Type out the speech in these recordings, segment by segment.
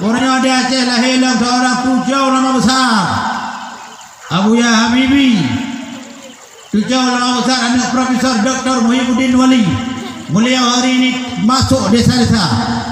Orang di Aceh lahir seorang tujuh ulama besar. Abu Ya Habibi. Tujuh ulama besar anak Profesor Dr. Muhyiddin Wali. Beliau hari ini masuk desa-desa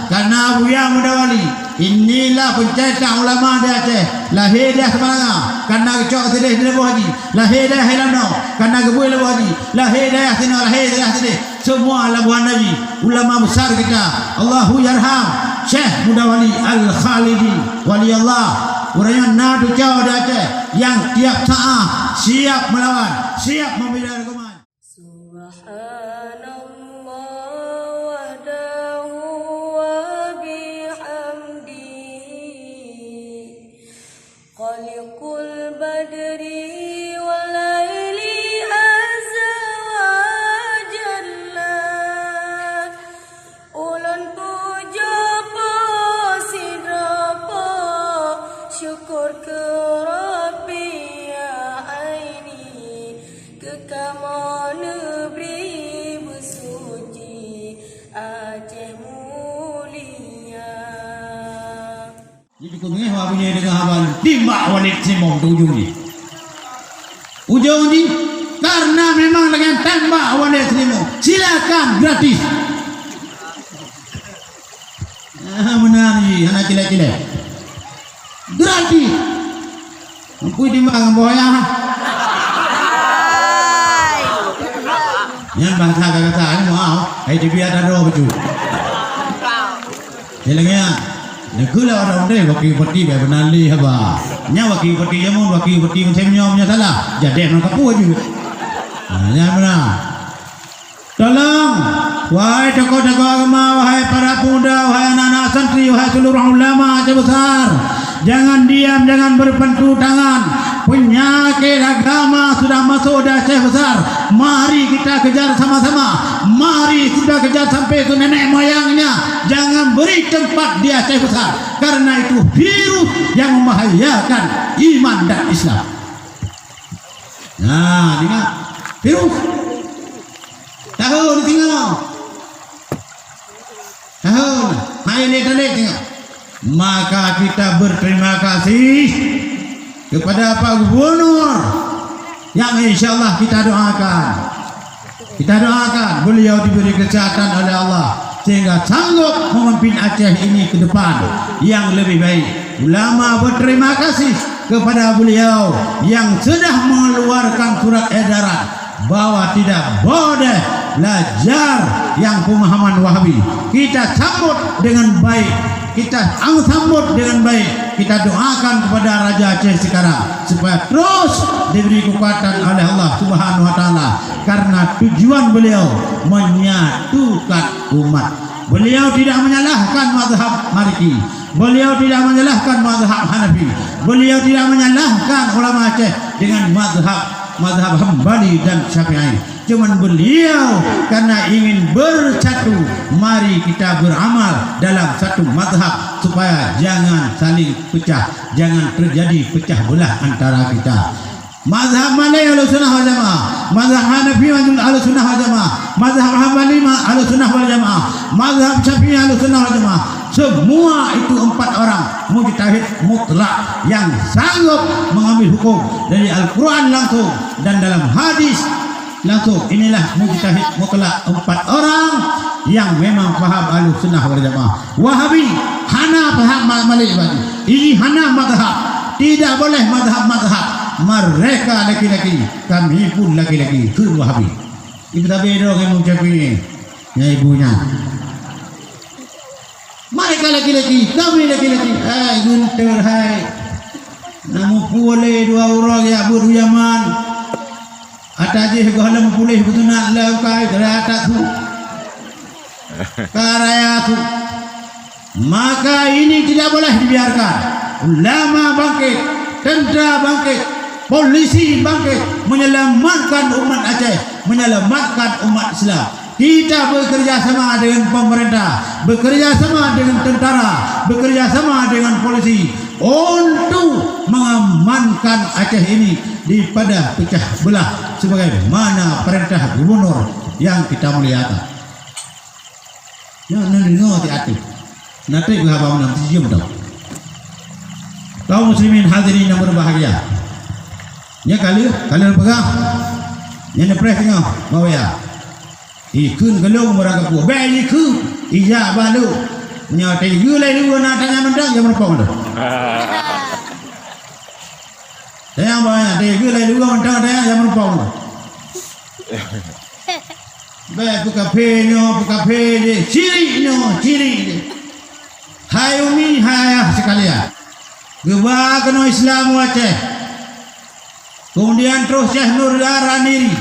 karena Abu Ya Muda Wali. Inilah pencetak ulama di Aceh. Lahir dia Semarang karena kecok sedih di Lebuh Haji. Lahir dia Helano karena gebui Lebuh Haji. Lahir dia sini, lahir dia sini. Semua labuhan Nabi. Ulama besar kita. Allahu yarham Syekh Muda Wali Al-Khalidi Wali Allah. Orang nadu jauh di Aceh yang tiap saat siap melawan, siap membela hukuman. Khaliqul badri wal laili azza wa jalla. Ulun puja posidapa syukur ke Rabbi ya aini ke kamu negeri bersuci Aceh mulia. Jadi kungi hawa punya dengan hawan timbak wanit simong ujung ni. Ujung ni karena memang dengan tembak wanit simong. Silakan gratis. Benar ni anak cile-cile. Gratis. Mampu timbak dengan boya. Yang bahasa kata ni mau, ai dia ada ro betul. Jelangnya Negula orang deh wakil peti bebenali haba. Nya wakil peti jamun wakil peti macam nyomnya salah. Jadi nak kapu juga. Nya mana? Tolong wahai tokoh-tokoh agama, wahai para pemuda, wahai anak-anak santri, wahai seluruh ulama Aceh besar. Jangan diam, jangan berpentu tangan. Penyakit agama sudah masuk di Aceh besar. Mari kita kejar sama-sama. Mari kita kejar sampai ke nenek moyangnya. Jangan beri tempat di Aceh besar. Karena itu virus yang membahayakan iman dan Islam. Nah, dengar virus. Tahu tinggal. Tahu. Hai lihat tengok. Maka kita berterima kasih kepada Pak Gubernur yang insya-Allah kita doakan. Kita doakan beliau diberi kesehatan oleh Allah sehingga sanggup memimpin Aceh ini ke depan yang lebih baik. Ulama berterima kasih kepada beliau yang sudah mengeluarkan surat edaran bahwa tidak boleh belajar yang pemahaman Wahabi. Kita sambut dengan baik. Kita sambut dengan baik. Kita doakan kepada Raja Aceh sekarang supaya terus diberi kekuatan oleh Allah Subhanahu wa taala karena tujuan beliau menyatukan umat. Beliau tidak menyalahkan mazhab Maliki. Beliau tidak menyalahkan mazhab Hanafi. Beliau tidak menyalahkan ulama Aceh dengan mazhab Hambali dan Syafi'i. Cuman beliau karena ingin bersatu, mari kita beramal dalam satu mazhab supaya jangan saling pecah, jangan terjadi pecah belah antara kita. Mazhab Malai Ahlussunnah wal Jamaah, mazhab Hanafi Ahlussunnah wal Jamaah, mazhab Hambali Ahlussunnah wal Jamaah, mazhab Syafi'i Ahlussunnah wal Jamaah. Semua itu 4 orang mujtahid mutlak yang sanggup mengambil hukum dari Al-Quran langsung dan dalam hadis langsung. Inilah mujtahid mutlak 4 orang yang memang faham Ahlussunnah wal Jamaah. Wahabi hana faham Malik ini hana mazhab. Tidak boleh mazhab. Mereka laki-laki, kami pun laki-laki. Itu Wahabi. Ibu tabi dong yang mengucapkan ya ibunya. Mereka laki-laki, kami laki-laki. Hai gunter hai. Namu boleh 2 orang ya buru Yaman. Ada je galam pulih betul nak lakai kerata tu. Karaya tu. Maka ini tidak boleh dibiarkan. Ulama bangkit, tentera bangkit, polisi bangkit menyelamatkan umat Aceh, menyelamatkan umat Islam. Kita bekerja sama dengan pemerintah, bekerja sama dengan tentara, bekerja sama dengan polisi untuk mengamankan Aceh ini daripada pecah belah sebagaimana perintah gubernur yang kita muliakan. Ya, nanti hati-hati. Nanti berapa nanti cium dah. kaum muslimin hadirin yang berbahagia. Nya kali pegang. Nya nepres tengok bawa ya. Ikun gelung merangkap ku. Beli ku. Ija balu. Nya te gulai lu na tanya mendang yang merpong tu. Tanya banyak te gulai lu mendang tanya yang merpong tu. Baik buka pe ciri. Hai umi hai sekalian. Gewa kena Islam Aceh. Kemudian terus Syekh Nur Raniri.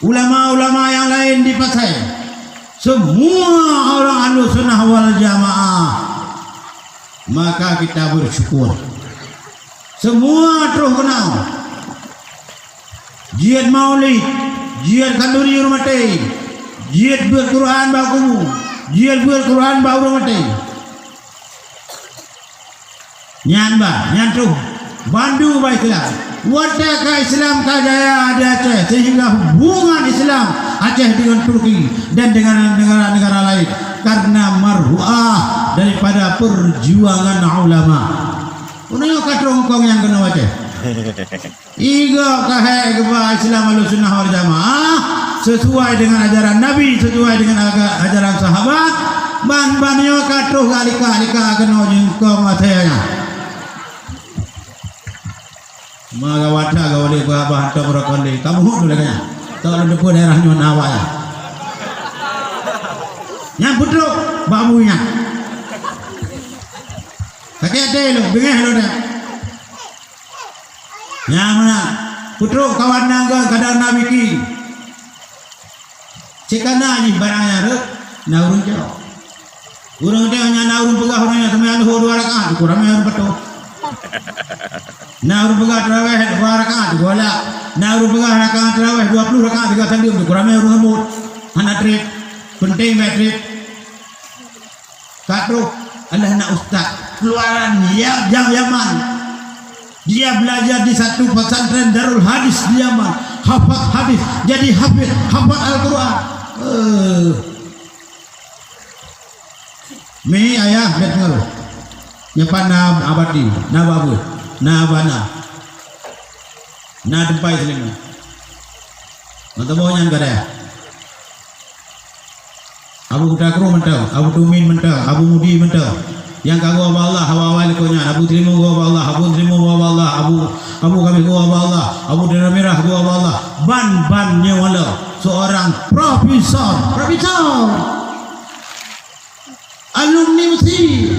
Ulama-ulama yang lain di Pasai. Semua orang Ahlussunnah wal Jamaah. Maka kita bersyukur. Semua terus kenal. Jihad Maulid, jihad kanduri rumah teh, jihad berquran baku, jihad berquran bau rumah teh. Nyan tu bandu baiklah. Wadaka Islam kajaya ada Aceh sehingga hubungan Islam Aceh dengan Turki dan dengan negara-negara lain karena marhuah daripada perjuangan ulama. Unayo katrong kong yang kena Aceh. Iga kahai kepada Islam Ahlussunnah wal Jamaah sesuai dengan ajaran Nabi, sesuai dengan ajaran sahabat. Ban-banyo katrong alika kena jengkong matanya. Maga wata ga wale ba ba ta bora konde kamu hu dole kanya ta lo depo daerah nyon awaya nya putro babunya kakek ade lo bengeh lo dah nya mana putro kawan nangga kadang nabi ki cekana ni barangnya rek naurun jauh urang dia nya naurun pegah orangnya sampai anu 2 rakaat kurang yang betul. Nah urang terawih 2 rakaat gola. Nah urang rakaat terawih 20 rakaat 3 kali untuk kurangnya urang mut. Anak trip penting trip. Katro Allah nak ustaz keluaran yang Yaman. Dia belajar di satu pesantren Darul Hadis di Yaman. Hafaz hadis jadi hafiz hafaz Al-Qur'an. Mi ayah betul. Nyepan na abadi, na babu, na abana, na tempai selima. Mata bawahnya enggak ada. Abu Takro mentau, Abu Tumin mentau, Abu Mudi mentau. Yang kagum Allah, hawa walikonya. Abu Trimu gua Allah, Abu Trimu gua Allah, Abu kami gua Allah, Abu Dera Merah gua Allah. Ban-bannya wala seorang profesor, alumni Mesir.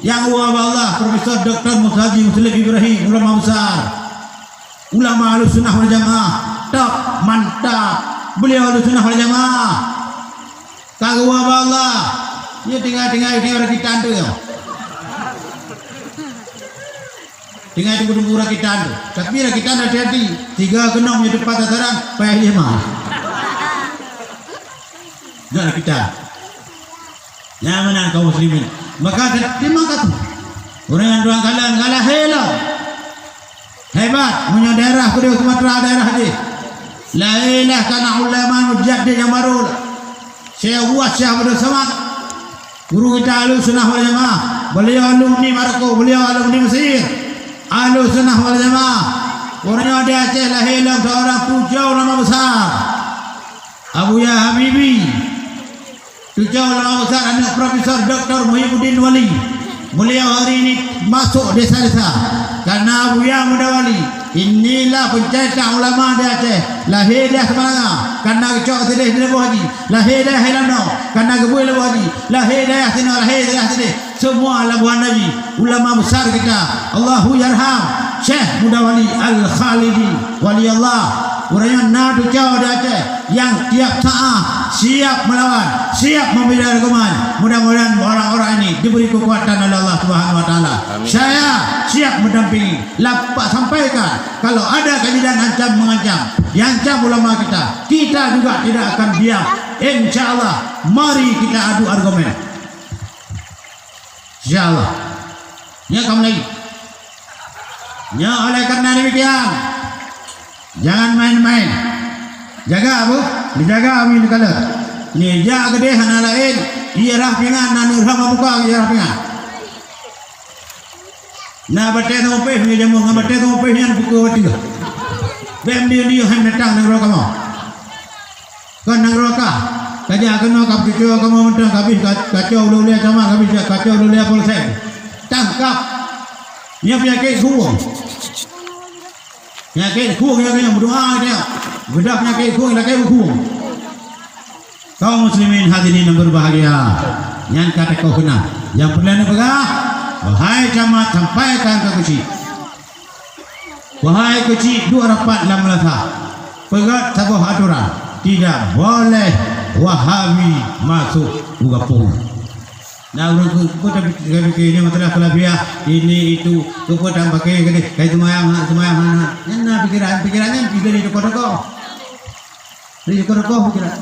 Yang Allah Profesor Dr. Musaji Muslim Ibrahim, ulama besar, ulama Ahlussunnah wal Jamaah, top mantap. Beliau Ahlussunnah wal Jamaah. Kagum Allah. Dia tinggal orang kita tu ya. Tinggal tunggu orang kita tu. Tapi orang kita dah jadi 3 genong di depan sasaran payah 5. Nak kita. Yang mana kaum muslimin? Maka terima kasih. Orang yang doang kalah hela. Hebat punya daerah kedua Sumatera daerah ni. La ilaha kana ulama mujaddid yang baru. Saya buat Syekh Abdul Samad. Guru kita Ahlussunnah wal Jamaah. Beliau alumni Maroko, beliau alumni Mesir. Ahlussunnah wal Jamaah. Orangnya ada Aceh la ilaha seorang puja ulama besar. Abu Ya Habibi. Tujuh ulama besar anak Profesor Dr. Muhyiddin Wali. Beliau hari ini masuk desa-desa karena Abu Ya Muda Wali. Inilah pencetak ulama di Aceh. Lahir dah Semarang karena kecok sedih di Lebuh Haji. Lahir dah Helano karena Gebui Lebuh Haji. Lahir dah Sino, lahir dah sedih. Semua Lebuhan Haji. Ulama besar kita. Allahu yarham Syekh Muda Wali Al-Khalidi Wali Allah. Orangnya nadu jauh di Aceh yang tiap saat siap melawan, siap membela hukuman. Mudah-mudahan orang-orang ini diberi kekuatan oleh Allah Subhanahu Wa Taala. Saya siap mendampingi. Lapak sampaikan kalau ada kejadian ancam mengancam, yang ancam ulama kita juga tidak akan diam. Insyaallah, mari kita adu argumen. Insyaallah. Ya kamu lagi. Ya oleh karena demikian. Jangan main-main. Jaga Abu, dijaga amin kala. Ni jaga gede hana lain, ia rahpingan nanu rahma buka ia rahpingan. Na bate no pe ni jamu ngabate no pe ni buku tiga. Bem dia han datang nang roka mo. Kan nang roka. Kaja kena kap kicau kamu mentang habis kacau lulia sama habis kacau lulia polsek. Tangkap. Dia penyakit kuung. Penyakit kuung yang berdoa dia. Bedak penyakit kuung lagi kuung. Kaum muslimin hadirin yang berbahagia. Yang kata kau kena. Yang perlu pegah. Wahai jamaah sampaikan ke kecil. Wahai kecil dua rapat dalam melata. Pegat sebuah aturan. Tidak boleh Wahabi masuk Ugapung. Nah, urut kita fikir ini masalah kelabiah ini itu keputusan pakai kayak semayang. Nah, pikirannya pikir itu kau. Dari kau pikiran.